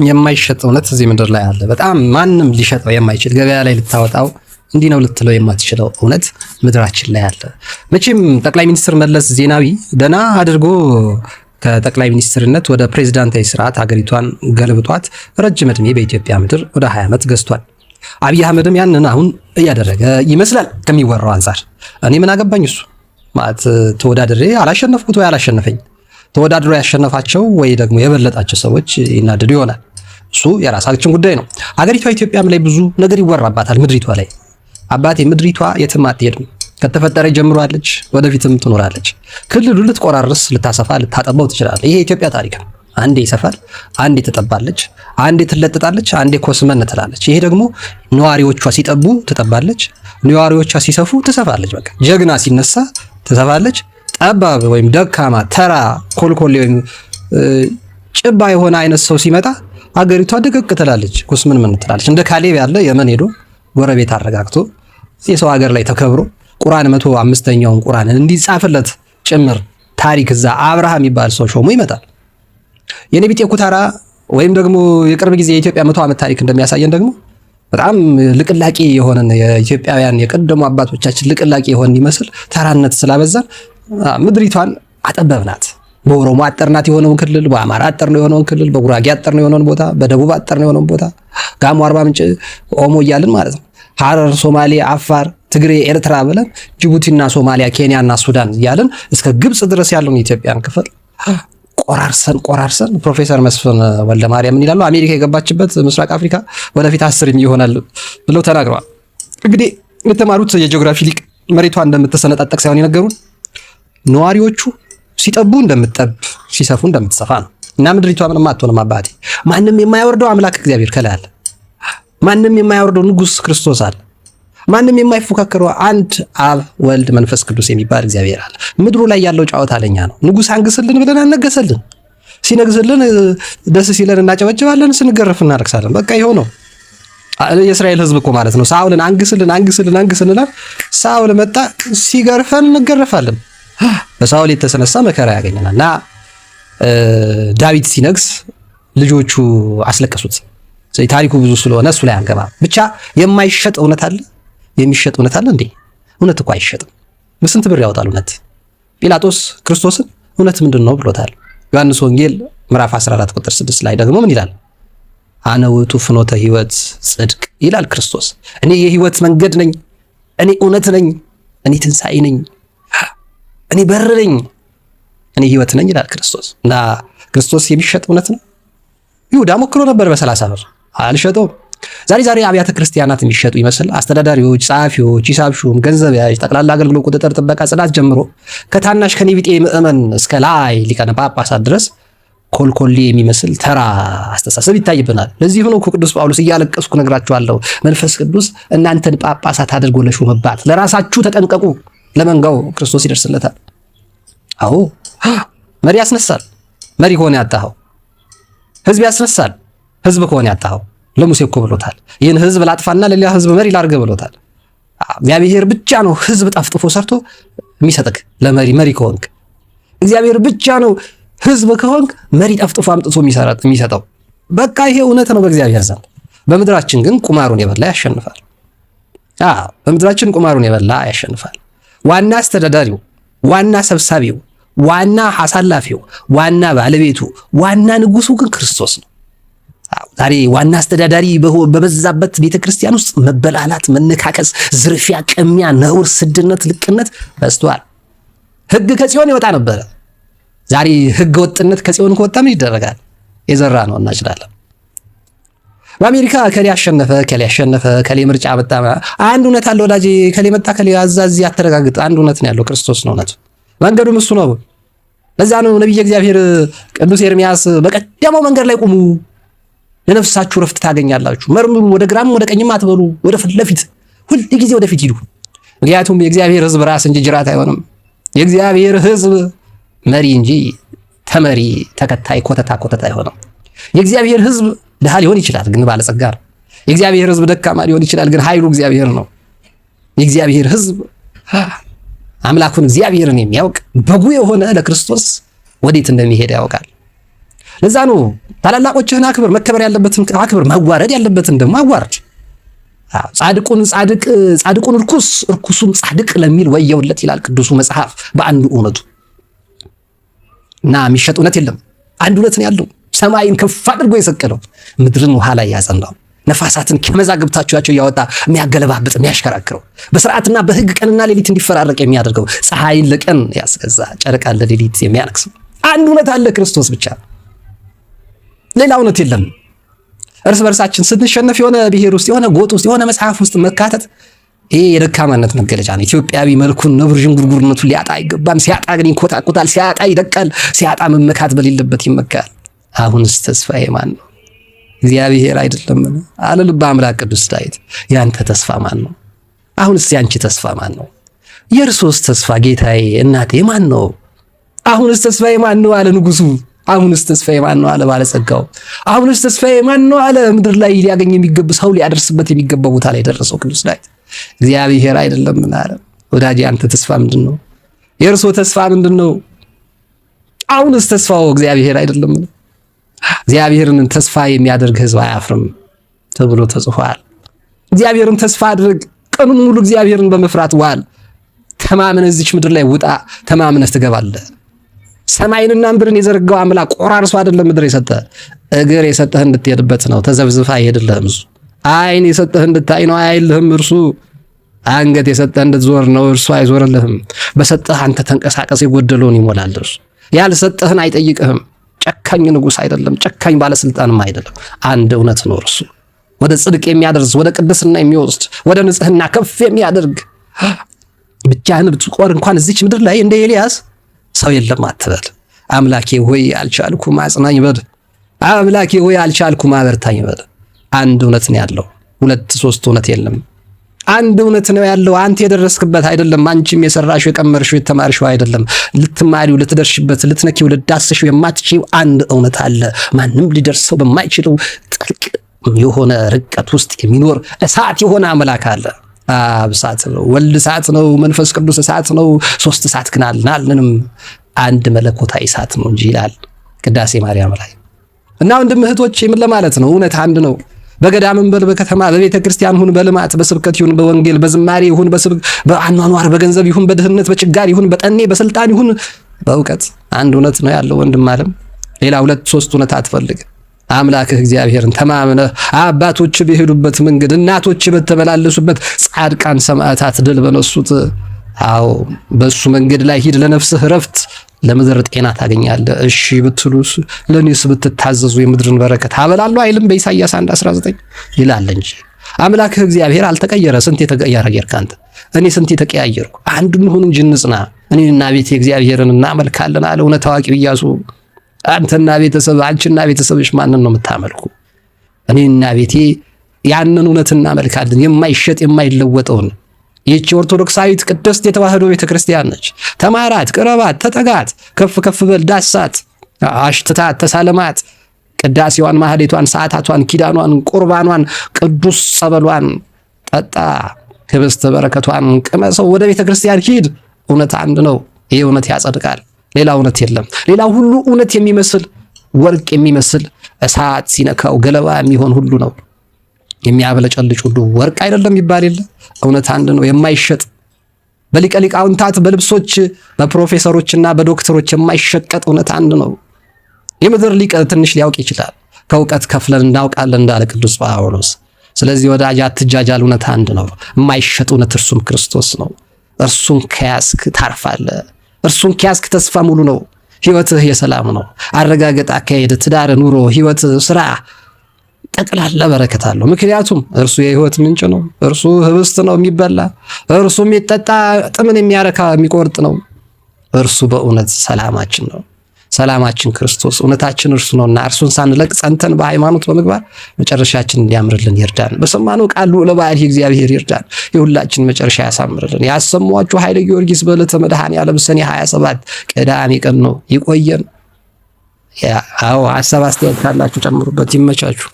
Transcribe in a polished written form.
የማይሸጥ እውነት እዚህ ምድር ላይ አለ። በጣም ማንም ሊሸጠው የማይችል ገበያ ላይ ልታወጣው እንዲህ ነው ልትለው የማትችለው እውነት ምድራችን ላይ አለ። መቼም ጠቅላይ ሚኒስትር መለስ ዜናዊ ደና አድርጎ ከጠቅላይ ሚኒስትርነት ወደ ፕሬዝዳንታዊ ስርዓት ሀገሪቷን ገልብጧት ረጅም ዕድሜ በኢትዮጵያ ምድር ወደ 20 ዓመት ገዝቷል። አብይ አህመድም ያንን አሁን እያደረገ ይመስላል ከሚወራው አንፃር። እኔ ምን አገባኝ እሱ ማለት ተወዳድሬ አላሸነፍኩት ወይ አላሸነፈኝ። ተወዳድሮ ያሸነፋቸው ወይ ደግሞ የበለጣቸው ሰዎች ይናደዱ ይሆናል። እሱ የራሳችን ጉዳይ ነው። ሀገሪቷ ኢትዮጵያም ላይ ብዙ ነገር ይወራባታል። ምድሪቷ ላይ አባቴ ምድሪቷ የትም አትሄድም። ከተፈጠረ ጀምሯለች፣ ወደፊትም ትኖራለች። ክልሉ ልትቆራርስ፣ ልታሰፋ፣ ልታጠባው ትችላለች። ይሄ የኢትዮጵያ ታሪክ ነው። አንዴ ይሰፋል፣ አንዴ ትጠባለች፣ አንዴ ትለጥጣለች፣ አንዴ ኮስመን ትላለች። ይሄ ደግሞ ነዋሪዎቿ ሲጠቡ ትጠባለች፣ ነዋሪዎቿ ሲሰፉ ትሰፋለች። በቃ ጀግና ሲነሳ ትሰፋለች፣ ጠባብ ወይም ደካማ ተራ ኮልኮሌ ወይም ጭባ የሆነ አይነት ሰው ሲመጣ ሀገሪቷ ድቅቅ ትላለች፣ ኮስመን ምን ትላለች። እንደ ካሌብ ያለ የመን ሄዶ ጎረቤት አረጋግቶ የሰው ሀገር ላይ ተከብሮ ቁርአን 105ኛውን ቁርአን እንዲጻፍለት ጭምር ታሪክ እዛ አብርሃም የሚባል ሰው ሾሞ ይመጣል። የነቢጤ ኩታራ ወይም ደግሞ የቅርብ ጊዜ የኢትዮጵያ 100 ዓመት ታሪክ እንደሚያሳየን ደግሞ በጣም ልቅላቂ የሆነን የኢትዮጵያውያን የቀደሙ አባቶቻችን ልቅላቂ የሆነ ይመስል ተራነት ስላበዛን ምድሪቷን አጠበብናት። በኦሮሞ አጠርናት የሆነውን ክልል፣ በአማራ አጠር ነው የሆነውን ክልል፣ በጉራጌ አጠር ነው የሆነውን ቦታ፣ በደቡብ አጠር ነው የሆነውን ቦታ፣ ጋሞ፣ አርባ ምንጭ፣ ኦሞ እያልን ማለት ነው። ሐረር፣ ሶማሌ፣ አፋር፣ ትግሬ፣ ኤርትራ ብለን ጅቡቲና ሶማሊያ፣ ኬንያና ሱዳን እያልን እስከ ግብጽ ድረስ ያለውን የኢትዮጵያን ክፍል ቆራርሰን ፕሮፌሰር መስፍን ወልደማርያም ምን ይላሉ? አሜሪካ የገባችበት ምስራቅ አፍሪካ ወደፊት 10 ይሆናል ብለው ተናግረዋል። እንግዲህ የተማሩት የጂኦግራፊ ሊቅ መሬቷ እንደምትሰነጣጠቅ ሳይሆን የነገሩን ነዋሪዎቹ ሲጠቡ እንደምትጠብ ሲሰፉ እንደምትሰፋ ነው። እና ምድሪቷ ምንም አትሆንም አባቴ። ማንም የማያወርደው አምላክ እግዚአብሔር ከላይ አለ። ማንም የማያወርደው ንጉስ ክርስቶስ አለ። ማንም የማይፎካከረው አንድ አብ ወልድ መንፈስ ቅዱስ የሚባል እግዚአብሔር አለ። ምድሩ ላይ ያለው ጨዋታ ለኛ ነው። ንጉስ አንግስልን ብለን አነገሰልን። ሲነግስልን ደስ ሲለን እናጨበጭባለን፣ ስንገረፍ እናለቅሳለን። በቃ ይሄው ነው የእስራኤል ህዝብ እኮ ማለት ነው። ሳውልን አንግስልን ሳውል መጣ፣ ሲገርፈን እንገረፋለን። በሳውል የተሰነሳ መከራ ያገኘናል። እና ዳዊት ሲነግስ ልጆቹ አስለቀሱት። ታሪኩ ብዙ ስለሆነ እሱ ላይ አንገባ። ብቻ የማይሸጥ እውነት አለ፣ የሚሸጥ እውነት አለ እንዴ? እውነት እኮ አይሸጥም። በስንት ብር ያወጣል እውነት? ጲላጦስ ክርስቶስን እውነት ምንድን ነው ብሎታል። ዮሐንስ ወንጌል ምዕራፍ 14 ቁጥር 6 ላይ ደግሞ ምን ይላል? አነ ውእቱ ፍኖተ ሕይወት ጽድቅ ይላል ክርስቶስ። እኔ የህይወት መንገድ ነኝ፣ እኔ እውነት ነኝ፣ እኔ ትንሣኤ ነኝ፣ እኔ በር ነኝ፣ እኔ ህይወት ነኝ ይላል ክርስቶስ። እና ክርስቶስ የሚሸጥ እውነት ነው። ይሁዳ ሞክሮ ነበር በ30 ብር አልሸጠውም። ዛሬ አብያተ ክርስቲያናት የሚሸጡ ይመስል አስተዳዳሪዎች፣ ጸሐፊዎች፣ ሂሳብ ሹም፣ ገንዘብ ያዥ፣ ጠቅላላ አገልግሎት፣ ቁጥጥር፣ ጥበቃ፣ ጽዳት ጀምሮ ከታናሽ ከኔቢጤ ምእመን እስከ ላይ ሊቃነ ጳጳሳት ድረስ ኮልኮሌ የሚመስል ተራ አስተሳሰብ ይታይብናል። ለዚህ ሆኖ ቅዱስ ጳውሎስ እያለቀስኩ ነግራችኋለሁ፣ መንፈስ ቅዱስ እናንተን ጳጳሳት አድርጎ ለሾመባት ለራሳችሁ ተጠንቀቁ፣ ለመንጋው ክርስቶስ ይደርስለታል። አዎ መሪ ያስነሳል፣ መሪ ከሆነ ያጣኸው። ህዝብ ያስነሳል፣ ህዝብ ከሆነ ያጣኸው። ለሙሴ እኮ ብሎታል፣ ይህን ህዝብ ላጥፋና ለሌላ ህዝብ መሪ ላድርግ ብሎታል። እግዚአብሔር ብቻ ነው ህዝብ ጠፍጥፎ ሰርቶ የሚሰጥክ ለመሪ ከሆንክ። እግዚአብሔር ብቻ ነው ህዝብ ከሆንክ መሪ ጠፍጥፎ አምጥቶ የሚሰጠው። በቃ ይሄ እውነት ነው በእግዚአብሔር ዘንድ። በምድራችን ግን ቁማሩን የበላ ያሸንፋል። በምድራችን ቁማሩን የበላ ያሸንፋል። ዋና አስተዳዳሪው፣ ዋና ሰብሳቢው፣ ዋና አሳላፊው፣ ዋና ባለቤቱ፣ ዋና ንጉሱ ግን ክርስቶስ ነው። ዛሬ ዋና አስተዳዳሪ በበዛበት ቤተክርስቲያን ውስጥ መበላላት፣ መነካከስ፣ ዝርፊያ፣ ቅሚያ፣ ነውር፣ ስድነት፣ ልቅነት በዝቷል። ህግ ከጽዮን ይወጣ ነበረ። ዛሬ ህገ ወጥነት ከጽዮን ከወጣ ምን ይደረጋል? የዘራ ነው እናጭዳለን። በአሜሪካ ከሌ አሸነፈ፣ ከሌ ምርጫ መጣ። አንድ እውነት አለ ወዳጄ፣ ከሌ መጣ፣ ከሌ አዛዚ አተረጋግጥ። አንድ እውነት ነው ያለው፣ ክርስቶስ ነው እውነቱ። መንገዱም እሱ ነው። ለዛ ነው ነብይ እግዚአብሔር ቅዱስ ኤርምያስ በቀደመው መንገድ ላይ ቁሙ፣ ለነፍሳችሁ ረፍት ታገኛላችሁ፣ መርምሩ፣ ወደ ግራም ወደ ቀኝም አትበሉ፣ ወደ ፊት ለፊት ሁል ጊዜ ወደ ፊት ሂዱ። ምክንያቱም የእግዚአብሔር ህዝብ ራስ እንጂ ጅራት አይሆንም። የእግዚአብሔር ህዝብ መሪ እንጂ ተመሪ ተከታይ ኮተታ አይሆንም። የእግዚአብሔር ህዝብ ድሃ ሊሆን ይችላል ግን ባለጸጋ ነው። የእግዚአብሔር ህዝብ ደካማ ሊሆን ይችላል ግን ኃይሉ እግዚአብሔር ነው። የእግዚአብሔር ህዝብ አምላኩን እግዚአብሔርን የሚያውቅ በጉ የሆነ ለክርስቶስ ወዴት እንደሚሄድ ያውቃል። ለዛ ነው ታላላቆችህን አክብር፣ መከበር ያለበትን አክብር፣ ማዋረድ ያለበትን ደግሞ አዋርድ። ጻድቁን እርኩሱን ጻድቅ ለሚል ወየውለት ይላል ቅዱሱ መጽሐፍ በአንዱ እውነቱ። እና የሚሸጥ እውነት የለም፣ አንድ እውነት ነው ያለው። ሰማይን ከፍ አድርጎ የሰቀለው፣ ምድርን ውሃ ላይ ያጸናው፣ ነፋሳትን ከመዛግብታቸው ያወጣ የሚያገለባብጥ የሚያሽከራክረው፣ በስርዓትና በሕግ ቀንና ሌሊት እንዲፈራረቅ የሚያደርገው፣ ፀሐይን ለቀን ያስገዛ ጨረቃን ለሌሊት የሚያነክሰው አንድ እውነት አለ፣ ክርስቶስ ብቻ። ሌላ እውነት የለም። እርስ በርሳችን ስንሸነፍ የሆነ ብሔር ውስጥ የሆነ ጎጥ ውስጥ የሆነ መጽሐፍ ውስጥ መካተት ይሄ የደካማነት መገለጫ ነው። ኢትዮጵያዊ መልኩን ነብር ዥንጉርጉርነቱን ሊያጣ አይገባም። ሲያጣ ግን ይንኮታኮታል፣ ሲያጣ ይደቃል፣ ሲያጣ መመካት በሌለበት ይመካል። አሁንስ ተስፋዬ ማን ነው? እግዚአብሔር አይደለምን አለ ልበ አምላክ ቅዱስ ዳዊት። ያንተ ተስፋ ማን ነው? አሁንስ ያንቺ ተስፋ ማን ነው? የእርሶስ ተስፋ ጌታዬ እናቴ ማን ነው? አሁንስ ተስፋዬ ማን ነው አለ ንጉሱ። አሁንስ ተስፋዬ ማን ነው አለ ባለጸጋው። አሁንስ ተስፋዬ ማን ነው አለ ምድር ላይ ሊያገኝ የሚገባ ሰው ሊያደርስበት የሚገባው ቦታ ላይ ደረሰው ቅዱስ ዳዊት። እግዚአብሔር አይደለምን አለ። ወዳጄ አንተ ተስፋ ምንድነው? የእርሶ ተስፋ ምንድነው? አሁንስ ተስፋው እግዚአብሔር አይደለምን? እግዚአብሔርን ተስፋ የሚያደርግ ሕዝብ አያፍርም ተብሎ ተጽፏል። እግዚአብሔርን ተስፋ አድርግ፣ ቀኑን ሙሉ እግዚአብሔርን በመፍራት ዋል። ተማምነህ እዚች ምድር ላይ ውጣ፣ ተማምነህ ትገባለህ። ሰማይንና ምድርን የዘረጋው አምላክ ቆራርሶ አይደለም ምድር የሰጠ፣ እግር የሰጠህ እንድትሄድበት ነው። ተዘብዝፋ አይሄድልህም እሱ። ዓይን የሰጠህ እንድታይ ነው፣ አይልህም እርሱ። አንገት የሰጠህ እንድትዞር ነው፣ እርሱ አይዞርልህም። በሰጠህ አንተ ተንቀሳቀስ፣ የጎደለውን ይሞላል እርሱ። ያልሰጠህን አይጠይቅህም። ጨካኝ ንጉሥ አይደለም፣ ጨካኝ ባለስልጣንም አይደለም። አንድ እውነት ነው እርሱ። ወደ ጽድቅ የሚያደርስ ወደ ቅድስና የሚወስድ ወደ ንጽህና ከፍ የሚያደርግ። ብቻህን ብትቆር እንኳን እዚች ምድር ላይ እንደ ኤልያስ ሰው የለም አትበል። አምላኬ ሆይ አልቻልኩም አጽናኝ በል። አምላኬ ሆይ አልቻልኩም አበርታኝ በል። አንድ እውነት ነው ያለው፣ ሁለት ሶስት እውነት የለም። አንድ እውነት ነው ያለው። አንተ የደረስክበት አይደለም፣ አንቺም የሰራሽው የቀመርሽው የተማርሽው አይደለም። ልትማሪው፣ ልትደርሽበት፣ ልትነኪው፣ ልትዳስሽው የማትችይው አንድ እውነት አለ። ማንም ሊደርሰው በማይችለው ጥልቅ የሆነ ርቀት ውስጥ የሚኖር እሳት የሆነ አምላክ አለ። አብ እሳት ነው፣ ወልድ እሳት ነው፣ መንፈስ ቅዱስ እሳት ነው። ሶስት እሳት ግን አልናልንም፣ አንድ መለኮታዊ እሳት ነው እንጂ ይላል ቅዳሴ ማርያም ላይ። እና ወንድም እህቶች ምን ለማለት ነው? እውነት አንድ ነው። በገዳምም በል በከተማ በቤተ ክርስቲያን ሁን በልማት በስብከት ይሁን በወንጌል በዝማሬ ይሁን በአኗኗር በገንዘብ ይሁን በድህነት በችጋር ይሁን በጠኔ በስልጣን ይሁን በእውቀት አንድ እውነት ነው ያለው ወንድም ዓለም። ሌላ ሁለት ሶስት እውነት አትፈልግ። አምላክህ እግዚአብሔርን ተማምነህ አባቶች በሄዱበት መንገድ እናቶች በተመላለሱበት ጻድቃን ሰማዕታት ድል በነሱት አዎ በሱ መንገድ ላይ ሂድ። ለነፍስህ ረፍት ለምድር ጤና ታገኛለህ። እሺ ብትሉስ ለኔስ ብትታዘዙ የምድርን በረከት አበላለሁ አይልም በኢሳይያስ 1:19 ይላል እንጂ አምላክህ እግዚአብሔር አልተቀየረ። ስንት የተቀያየርክ አንተ፣ እኔ ስንት የተቀያየርኩ። አንድ እንሁን እንጂ እንጽና። እኔና ቤቴ እግዚአብሔርን እናመልካለን አለ እውነት ታዋቂው ኢያሱ። አንተና ቤተሰብ አንቺና ቤተሰብሽ ማንን ነው የምታመልኩ? እኔና ቤቴ ያንን እውነት እናመልካለን፣ የማይሸጥ የማይለወጠውን። ይህች ኦርቶዶክሳዊት ቅድስት የተዋህዶ ቤተክርስቲያን ነች። ተማራት፣ ቅረባት፣ ተጠጋት፣ ከፍ ከፍ በል፣ ዳሳት፣ አሽትታት፣ ተሳለማት። ቅዳሴዋን፣ ማህሌቷን፣ ሰዓታቷን፣ ኪዳኗን፣ ቁርባኗን፣ ቅዱስ ጸበሏን ጠጣ፣ ህብስተ በረከቷን ቅመሰው። ወደ ቤተክርስቲያን ሂድ። እውነት አንድ ነው። ይህ እውነት ያጸድቃል። ሌላ እውነት የለም። ሌላ ሁሉ እውነት የሚመስል ወርቅ የሚመስል እሳት ሲነካው ገለባ የሚሆን ሁሉ ነው። የሚያበለጨልጭ ሁሉ ወርቅ አይደለም ይባል የለ። እውነት አንድ ነው፣ የማይሸጥ በሊቀ ሊቃውንታት በልብሶች በፕሮፌሰሮችና በዶክተሮች የማይሸቀጥ እውነት አንድ ነው። የምድር ሊቅ ትንሽ ሊያውቅ ይችላል፣ ከእውቀት ከፍለን እናውቃለን እንዳለ ቅዱስ ጳውሎስ። ስለዚህ ወዳጅ አትጃጃል፣ እውነት አንድ ነው፣ የማይሸጥ እውነት፣ እርሱም ክርስቶስ ነው። እርሱን ከያዝክ ታርፋለህ። እርሱን ከያዝክ ተስፋ ሙሉ ነው። ህይወትህ የሰላም ነው። አረጋገጥ፣ አካሄድ፣ ትዳር፣ ኑሮ፣ ህይወት፣ ስራ ጠቅላላ በረከት አለው። ምክንያቱም እርሱ የህይወት ምንጭ ነው። እርሱ ህብስት ነው የሚበላ፣ እርሱ የሚጠጣ ጥምን የሚያረካ የሚቆርጥ ነው። እርሱ በእውነት ሰላማችን ነው። ሰላማችን ክርስቶስ፣ እውነታችን እርሱ ነውና እርሱን ሳንለቅ ጸንተን በሃይማኖት በመግባር መጨረሻችን እንዲያምርልን ይርዳን። በሰማነው ቃሉ ለባህሪ እግዚአብሔር ይርዳን። የሁላችን መጨረሻ ያሳምርልን። ያሰሟችሁ ኃይለ ጊዮርጊስ በዕለተ መድኃኔዓለም ሰኔ 27 ቅዳሜ ቀን ነው። ይቆየን። አዎ ሐሳብ አስተያየት ካላችሁ ጨምሩበት። ይመቻችሁ።